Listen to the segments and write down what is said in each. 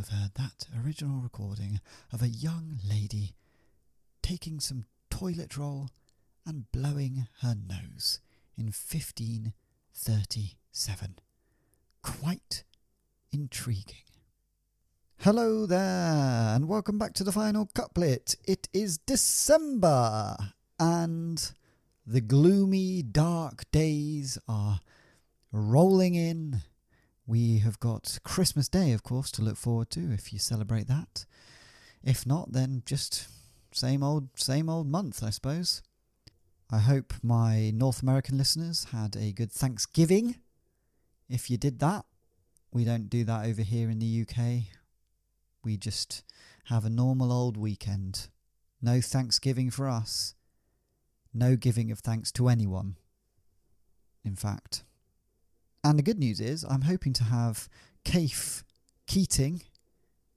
have heard that original recording of a young lady taking some toilet roll and blowing her nose in 1537. Quite intriguing. Hello there, and welcome back to the final couplet. It is December, and the gloomy, dark days are rolling in. We have got Christmas Day, of course, to look forward to if you celebrate that. If not, then just same old month, I suppose. I hope my North American listeners had a good Thanksgiving. If you did that, we don't do that over here in the UK. We just have a normal old weekend. No Thanksgiving for us. No giving of thanks to anyone, in fact. And the good news is I'm hoping to have Kaif Keating,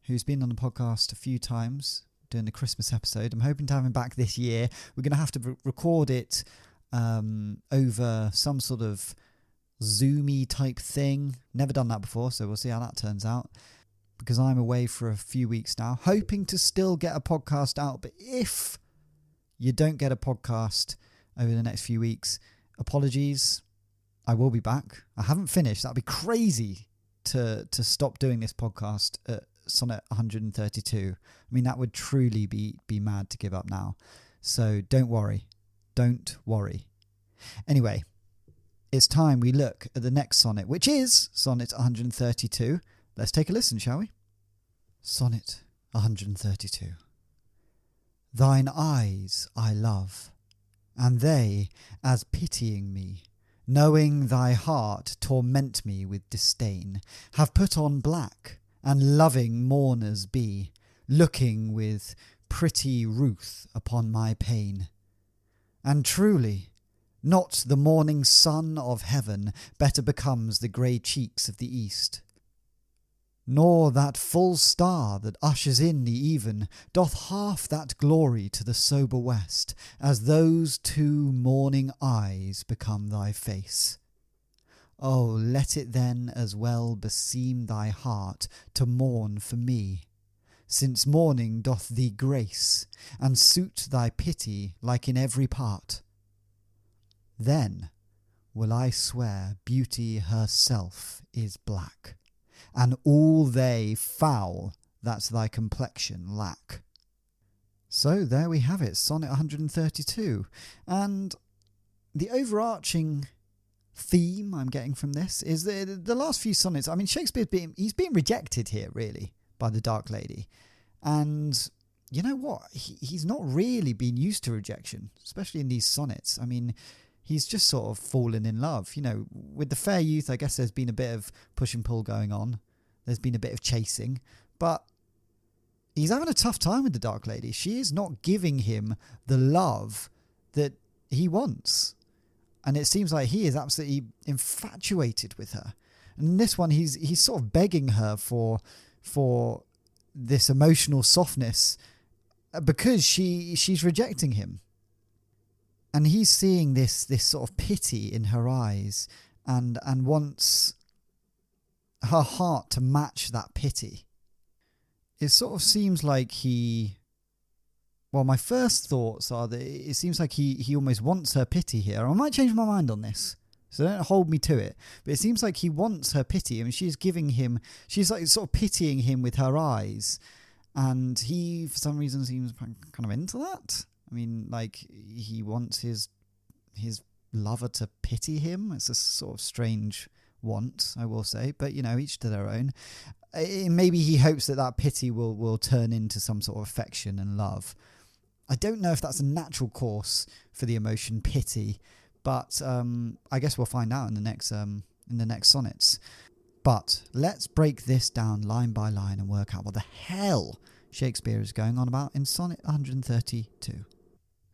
who's been on the podcast a few times doing the Christmas episode. I'm hoping to have him back this year. We're going to have to record it over some sort of Zoomy type thing. Never done that before, so we'll see how that turns out. Because I'm away for a few weeks now, hoping to still get a podcast out. But if you don't get a podcast over the next few weeks, apologies. I will be back. I haven't finished. That'd be crazy to stop doing this podcast at Sonnet 132. I mean, that would truly be mad to give up now. So don't worry. Don't worry. Anyway, it's time we look at the next sonnet, which is Sonnet 132. Let's take a listen, shall we? Sonnet 132. Thine eyes I love, and they, as pitying me, knowing thy heart torment me with disdain, have put on black, and loving mourners be, looking with pretty ruth upon my pain. And truly, not the morning sun of heaven better becomes the grey cheeks of the east, nor that full star that ushers in the even doth half that glory to the sober west, as those two mourning eyes become thy face. Oh, let it then as well beseem thy heart to mourn for me, since mourning doth thee grace, and suit thy pity like in every part. Then will I swear beauty herself is black, and all they foul that thy complexion lack. So there we have it, Sonnet 132. And the overarching theme I'm getting from this is the last few sonnets. I mean, he's being rejected here, really, by the Dark Lady. And you know what? He's not really been used to rejection, especially in these sonnets. I mean, he's just sort of fallen in love. You know, with the fair youth, I guess there's been a bit of push and pull going on. There's been a bit of chasing. But he's having a tough time with the Dark Lady. She is not giving him the love that he wants. And it seems like he is absolutely infatuated with her. And in this one, he's sort of begging her for this emotional softness because she's rejecting him. And he's seeing this sort of pity in her eyes and wants her heart to match that pity. It sort of seems like my first thoughts are that it seems like he almost wants her pity here. I might change my mind on this, so don't hold me to it. But it seems like he wants her pity. I mean, she's like sort of pitying him with her eyes. And he, for some reason, seems kind of into that. I mean, like, he wants his lover to pity him. It's a sort of strange want, I will say, but each to their own. Maybe he hopes that pity will turn into some sort of affection and love. I don't know if that's a natural course for the emotion pity, but I guess we'll find out in the next sonnets. But let's break this down line by line and work out what the hell Shakespeare is going on about in Sonnet 132.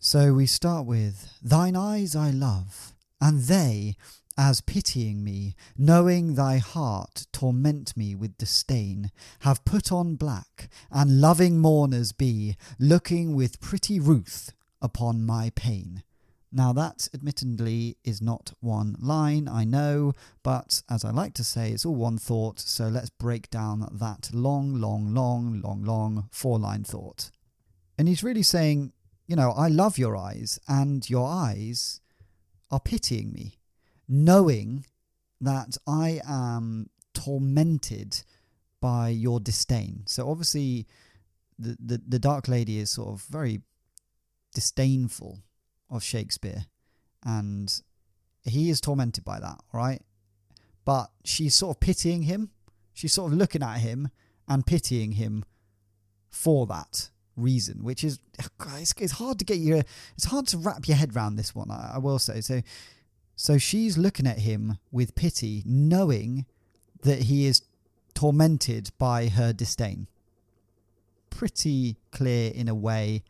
So we start with, thine eyes I love, and they, as pitying me, knowing thy heart torment me with disdain, have put on black, and loving mourners be, looking with pretty ruth upon my pain. Now that admittedly is not one line, I know, but as I like to say, it's all one thought, so let's break down that long 4-line thought. And he's really saying, I love your eyes, and your eyes are pitying me, knowing that I am tormented by your disdain. So obviously the Dark Lady is sort of very disdainful of Shakespeare, and he is tormented by that, right? But she's sort of pitying him. She's sort of looking at him and pitying him for that reason, which is, it's hard to it's hard to wrap your head around this one, I will say. So she's looking at him with pity, knowing that he is tormented by her disdain. Pretty clear in a way,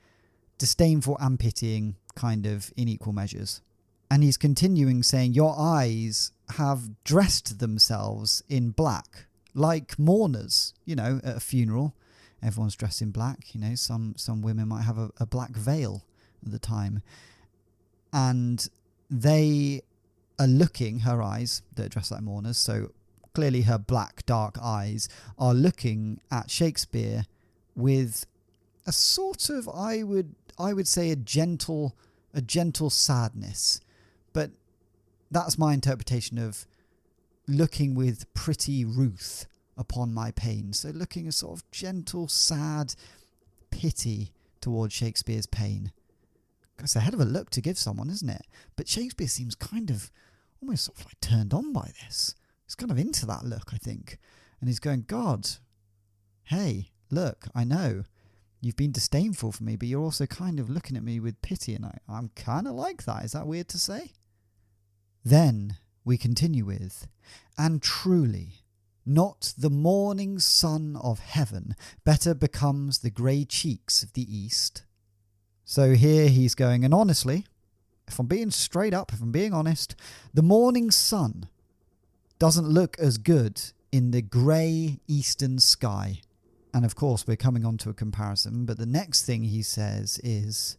disdainful and pitying, kind of in equal measures. And he's continuing saying, your eyes have dressed themselves in black, like mourners, at a funeral. Everyone's dressed in black, some women might have a black veil at the time. And they are looking, her eyes that are dressed like mourners, so clearly her black, dark eyes are looking at Shakespeare with a sort of, I would say, a gentle sadness. But that's my interpretation of looking with pretty ruth upon my pain. So looking a sort of gentle, sad pity towards Shakespeare's pain. It's a hell of a look to give someone, isn't it? But Shakespeare seems kind of almost sort of like turned on by this. He's kind of into that look, I think. And he's going, God, hey, look, I know you've been disdainful for me, but you're also kind of looking at me with pity, and I'm kind of like that. Is that weird to say? Then we continue with, and truly, not the morning sun of heaven better becomes the grey cheeks of the east. So here he's going, and honestly, if I'm being straight up, if I'm being honest, the morning sun doesn't look as good in the grey eastern sky. And of course, we're coming on to a comparison, but the next thing he says is,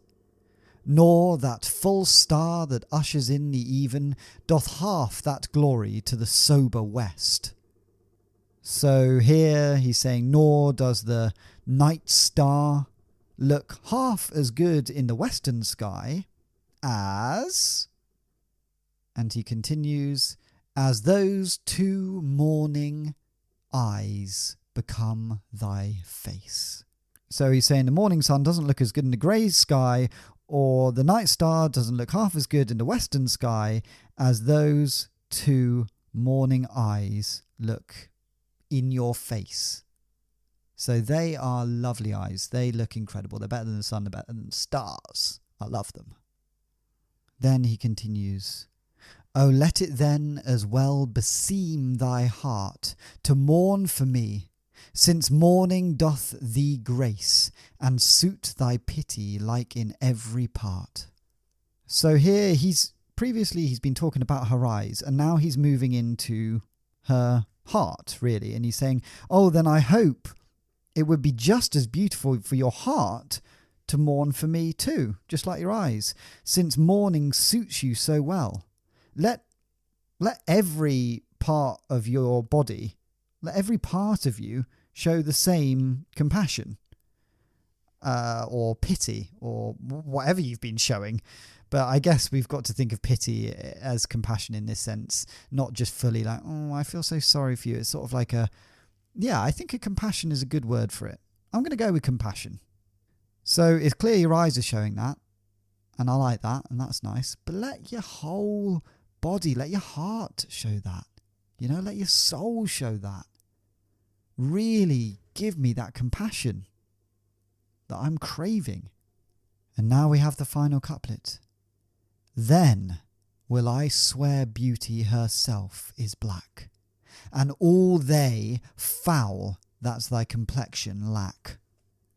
nor that full star that ushers in the even doth half that glory to the sober west. So here he's saying, nor does the night star look half as good in the western sky as, and he continues, as those two morning eyes become thy face. So he's saying the morning sun doesn't look as good in the grey sky, or the night star doesn't look half as good in the western sky as those two morning eyes look in your face. So they are lovely eyes. They look incredible. They're better than the sun. They're better than stars. I love them. Then he continues, O let it then as well beseem thy heart to mourn for me, since mourning doth thee grace, and suit thy pity like in every part. So here he's been talking about her eyes, and now he's moving into her heart, really, and he's saying, oh, then I hope it would be just as beautiful for your heart to mourn for me too, just like your eyes, since mourning suits you so well. Let every part of your body, let every part of you show the same compassion or pity or whatever you've been showing. But I guess we've got to think of pity as compassion in this sense, not just fully like, oh, I feel so sorry for you. It's sort of like I think a compassion is a good word for it. I'm going to go with compassion. So it's clear your eyes are showing that, and I like that, and that's nice. But let your whole body, let your heart show that. Let your soul show that. Really give me that compassion that I'm craving. And now we have the final couplet. Then will I swear beauty herself is black, and all they foul that's thy complexion lack.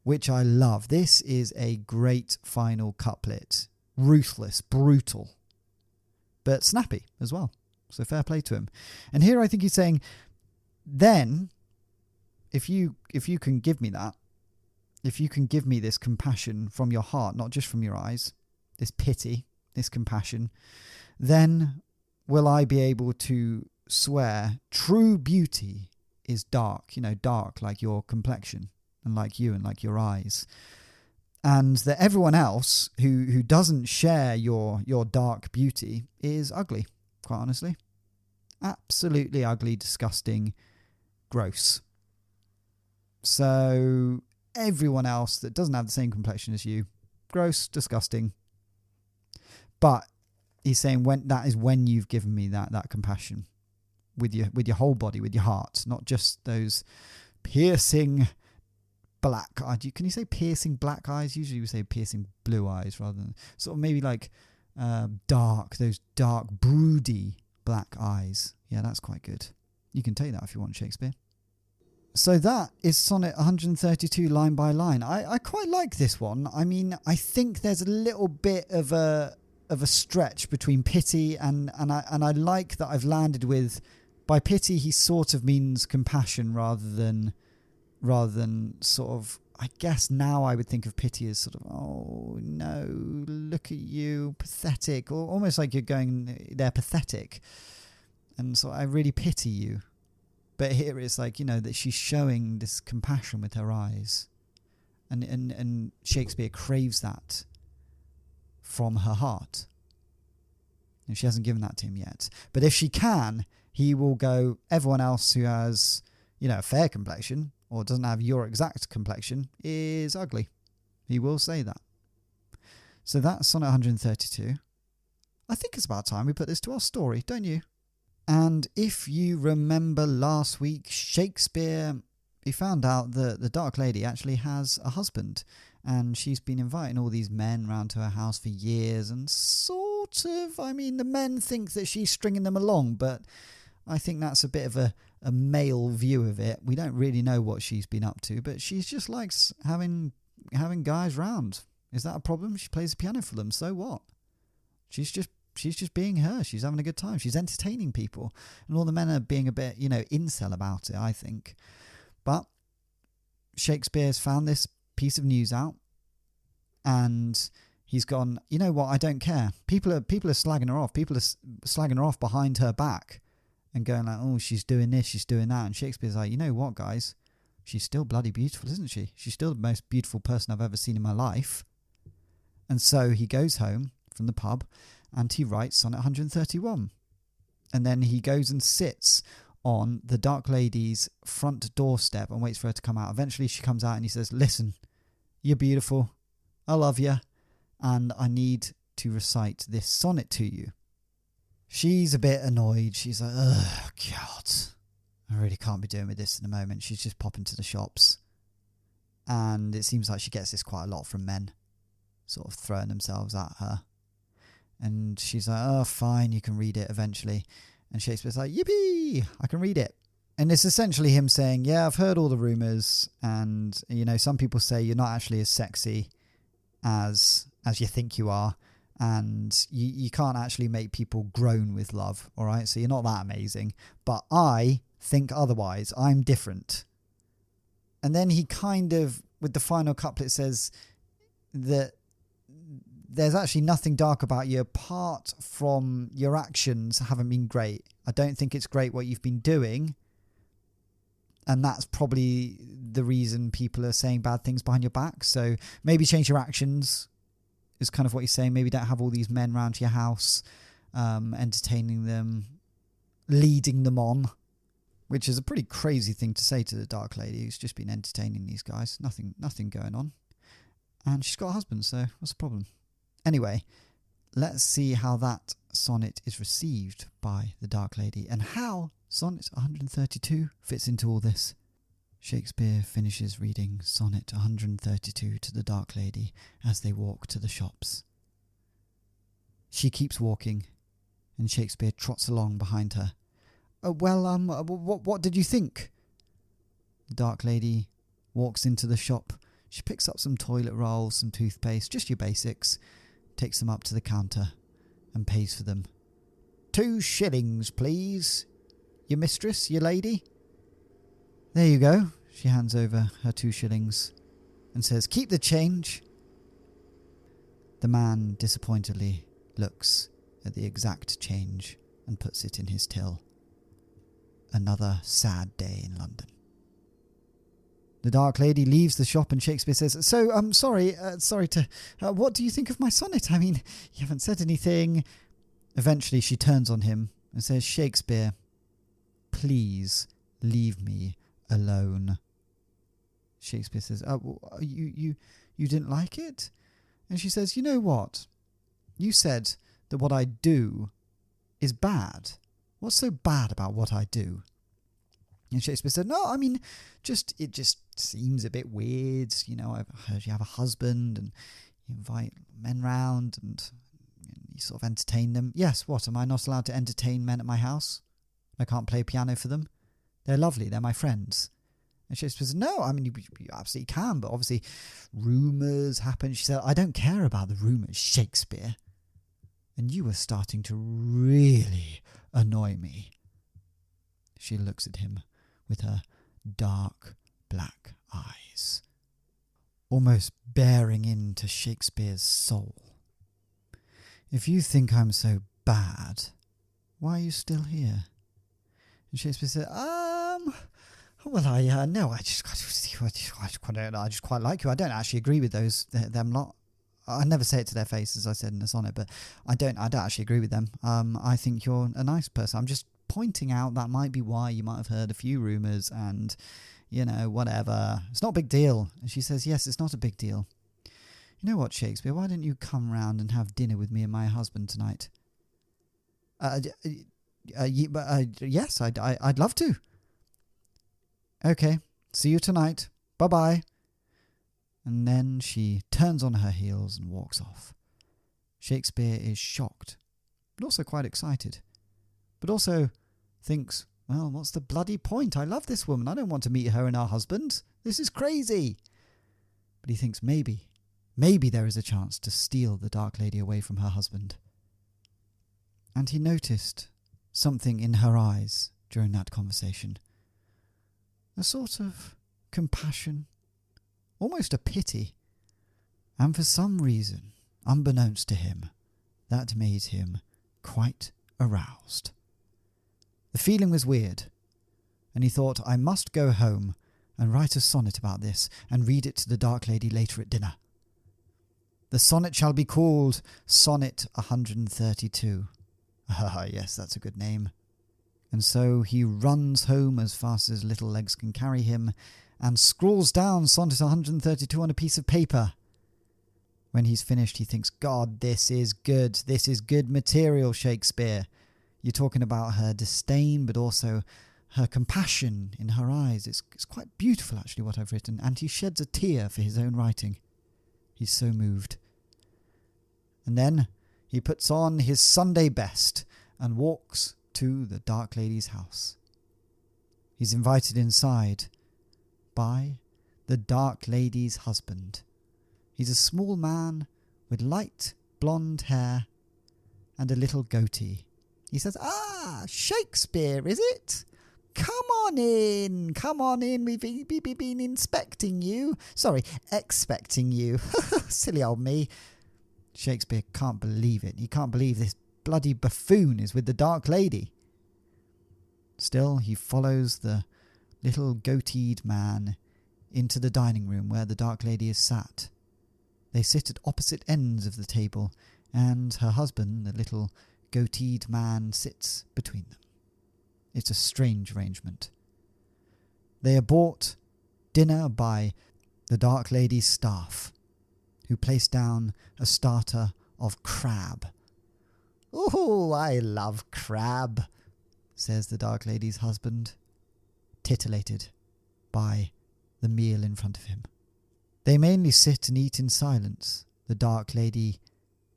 Which I love. This is a great final couplet. Ruthless, brutal, but snappy as well. So fair play to him. And here I think he's saying, then, if you can give me that, if you can give me this compassion from your heart, not just from your eyes, this pity, this compassion, then will I be able to swear true beauty is dark, dark like your complexion and like you and like your eyes. And that everyone else who doesn't share your dark beauty is ugly, quite honestly. Absolutely ugly, disgusting, gross. So everyone else that doesn't have the same complexion as you, gross, disgusting. But he's saying when you've given me that compassion with your whole body, with your heart, not just those piercing black eyes. Can you say piercing black eyes? Usually we say piercing blue eyes rather than sort of maybe like those dark, broody black eyes. Yeah, that's quite good. You can take that if you want, Shakespeare. So that is Sonnet 132 line by line. I quite like this one. I mean, I think there's a little bit of a stretch between pity and I like that I've landed with, by pity he sort of means compassion rather than sort of, I guess now I would think of pity as sort of, oh no, look at you, pathetic, or almost like you're going, they're pathetic, and so I really pity you. But here it's like, that she's showing this compassion with her eyes, and Shakespeare craves that from her heart, and she hasn't given that to him yet. But if she can, he will go, everyone else who has a fair complexion or doesn't have your exact complexion is ugly. He will say that. So that's Sonnet 132. I think it's about time we put this to our story, don't you? And if you remember last week, Shakespeare, he found out that the Dark Lady actually has a husband, and she's been inviting all these men round to her house for years, and sort of, the men think that she's stringing them along, but I think that's a bit of a male view of it. We don't really know what she's been up to, but she just likes having guys round. Is that a problem? She plays the piano for them, so what? She's just being her. She's having a good time. She's entertaining people. And all the men are being a bit, incel about it, I think. But Shakespeare's found this piece of news out, and he's gone, you know what, I don't care. People are slagging her off. People are slagging her off behind her back and going like, oh, she's doing this, she's doing that. And Shakespeare's like, you know what, guys? She's still bloody beautiful, isn't she? She's still the most beautiful person I've ever seen in my life. And so he goes home from the pub and he writes Sonnet 131. And then he goes and sits on the Dark Lady's front doorstep and waits for her to come out. Eventually she comes out and he says, listen, you're beautiful, I love you, and I need to recite this sonnet to you. She's a bit annoyed. She's like, oh, God, I really can't be doing with this in a moment. She's just popping to the shops. And it seems like she gets this quite a lot from men, sort of throwing themselves at her. And she's like, oh, fine, you can read it eventually. And Shakespeare's like, yippee, I can read it. And it's essentially him saying, yeah, I've heard all the rumours. And, some people say you're not actually as sexy as you think you are. And you can't actually make people groan with love, all right? So you're not that amazing. But I think otherwise. I'm different. And then he kind of, with the final couplet, says that there's actually nothing dark about you apart from your actions haven't been great. I don't think it's great what you've been doing. And that's probably the reason people are saying bad things behind your back. So maybe change your actions is kind of what he's saying. Maybe don't have all these men round your house, entertaining them, leading them on, which is a pretty crazy thing to say to the Dark Lady who's just been entertaining these guys. Nothing going on. And she's got a husband, so what's the problem? Anyway, let's see how that sonnet is received by the Dark Lady and how Sonnet 132 fits into all this. Shakespeare finishes reading Sonnet 132 to the Dark Lady as they walk to the shops. She keeps walking, and Shakespeare trots along behind her. What did you think? The Dark Lady walks into the shop. She picks up some toilet rolls, some toothpaste, just your basics, takes them up to the counter and pays for them. 2 shillings, please. Your mistress, your lady? There you go. She hands over her 2 shillings and says, keep the change. The man disappointedly looks at the exact change and puts it in his till. Another sad day in London. The dark lady leaves the shop and Shakespeare says, "So, sorry to... what do you think of my sonnet? I mean, you haven't said anything." Eventually she turns on him and says, "Shakespeare, please leave me alone." Shakespeare says, you didn't like it?" And she says, "You know what? You said that what I do is bad. What's so bad about what I do?" And Shakespeare said, "No, I mean, it just seems a bit weird. You know, I've heard you have a husband and you invite men round and you sort of entertain them." "Yes, what, am I not allowed to entertain men at my house? I can't play piano for them? They're lovely, they're my friends." And Shakespeare said, "No, I mean, you absolutely can, but obviously rumours happen." She said, "I don't care about the rumours, Shakespeare. And you are starting to really annoy me." She looks at him with her dark black eyes, almost bearing into Shakespeare's soul. "If you think I'm so bad, why are you still here?" And Shakespeare said, "Well, I just quite like you. I don't actually agree with them lot. I never say it to their face, as I said in the sonnet, but I don't actually agree with them. I think you're a nice person. I'm just pointing out that might be why you might have heard a few rumours and, whatever. It's not a big deal." And she says, "Yes, it's not a big deal. You know what, Shakespeare, why don't you come round and have dinner with me and my husband tonight?" Yes, I'd love to." "Okay, see you tonight. Bye-bye." And then she turns on her heels and walks off. Shakespeare is shocked, but also quite excited. But also thinks, well, what's the bloody point? I love this woman. I don't want to meet her and her husband. This is crazy. But he thinks maybe there is a chance to steal the dark lady away from her husband. And he noticed something in her eyes during that conversation. A sort of compassion, almost a pity. And for some reason, unbeknownst to him, that made him quite aroused. The feeling was weird, and he thought, I must go home and write a sonnet about this and read it to the dark lady later at dinner. The sonnet shall be called Sonnet 132. Ah, yes, that's a good name. And so he runs home as fast as little legs can carry him and scrawls down Sonnet 132 on a piece of paper. When he's finished, he thinks, God, this is good. This is good material, Shakespeare. You're talking about her disdain, but also her compassion in her eyes. It's quite beautiful, actually, what I've written. And he sheds a tear for his own writing. He's so moved. And then he puts on his Sunday best and walks to the dark lady's house. He's invited inside by the dark lady's husband. He's a small man with light blonde hair and a little goatee. He says, Shakespeare, is it? Come on in. We've been expecting you. Silly old me. Shakespeare can't believe it. He can't believe this bloody buffoon is with the dark lady. Still, he follows the little goateed man into the dining room where the dark lady is sat. They sit at opposite ends of the table, and her husband, the little goateed man, sits between them. It's a strange arrangement. They are bought dinner by the dark lady's staff, who place down a starter of crab. "Oh, I love crab," says the dark lady's husband, titillated by the meal in front of him. They mainly sit and eat in silence, the dark lady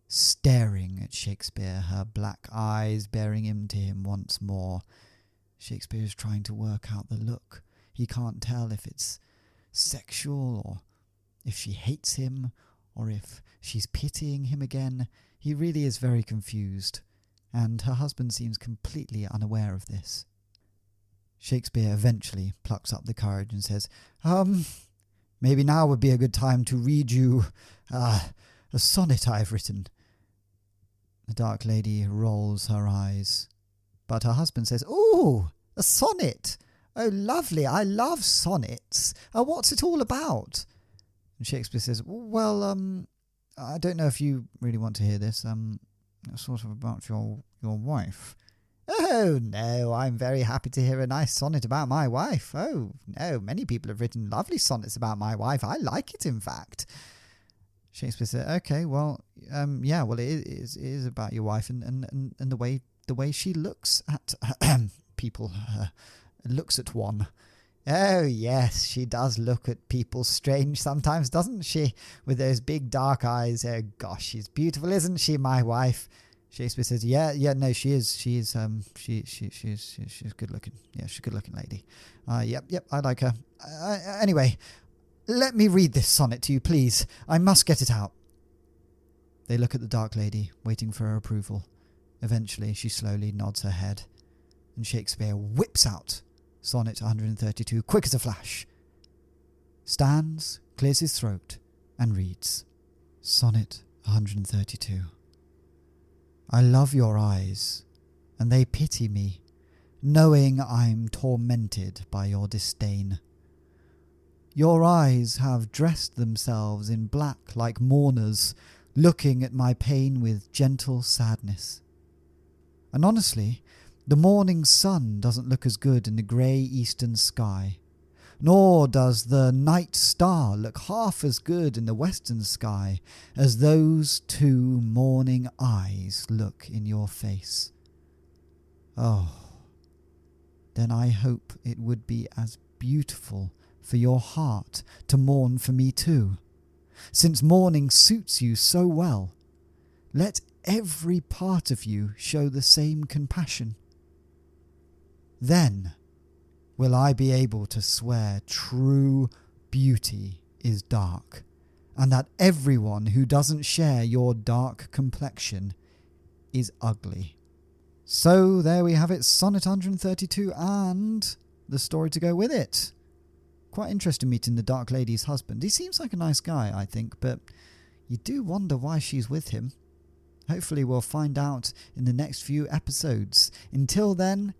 staring at Shakespeare, her black eyes bearing him to him once more. Shakespeare is trying to work out the look. He can't tell if it's sexual or if she hates him or if she's pitying him again. He really is very confused, and her husband seems completely unaware of this. Shakespeare eventually plucks up the courage and says, maybe now would be a good time to read you a sonnet I've written." The dark lady rolls her eyes, but her husband says, "Ooh, a sonnet! Oh, lovely, I love sonnets. What's it all about?" And Shakespeare says, "Well, I don't know if you really want to hear this, sort of about your wife." "Oh, no, I'm very happy to hear a nice sonnet about my wife. Oh, no, many people have written lovely sonnets about my wife. I like it, in fact." Shakespeare said, "Okay, well, yeah, well, it is about your wife and the way she looks at people, looks at one." "Oh, yes, she does look at people strange sometimes, doesn't she? With those big dark eyes. Oh, gosh, she's beautiful, isn't she, my wife?" Shakespeare says, yeah, no, she is she's good looking. Yeah, she's a good looking lady. Yep, I like her. Anyway, let me read this sonnet to you, please. I must get it out." They look at the dark lady, waiting for her approval. Eventually, she slowly nods her head, and Shakespeare whips out Sonnet 132, quick as a flash. Stands, clears his throat, and reads, Sonnet 132. I love your eyes, and they pity me, knowing I'm tormented by your disdain. Your eyes have dressed themselves in black like mourners, looking at my pain with gentle sadness. And honestly, the morning sun doesn't look as good in the grey eastern sky, nor does the night star look half as good in the western sky as those two mourning eyes look in your face. Oh, then I hope it would be as beautiful for your heart to mourn for me too. Since mourning suits you so well, let every part of you show the same compassion. Then will I be able to swear true beauty is dark, and that everyone who doesn't share your dark complexion is ugly. So there we have it, Sonnet 132 and the story to go with it. Quite interesting meeting the dark lady's husband. He seems like a nice guy, I think, but you do wonder why she's with him. Hopefully we'll find out in the next few episodes. Until then,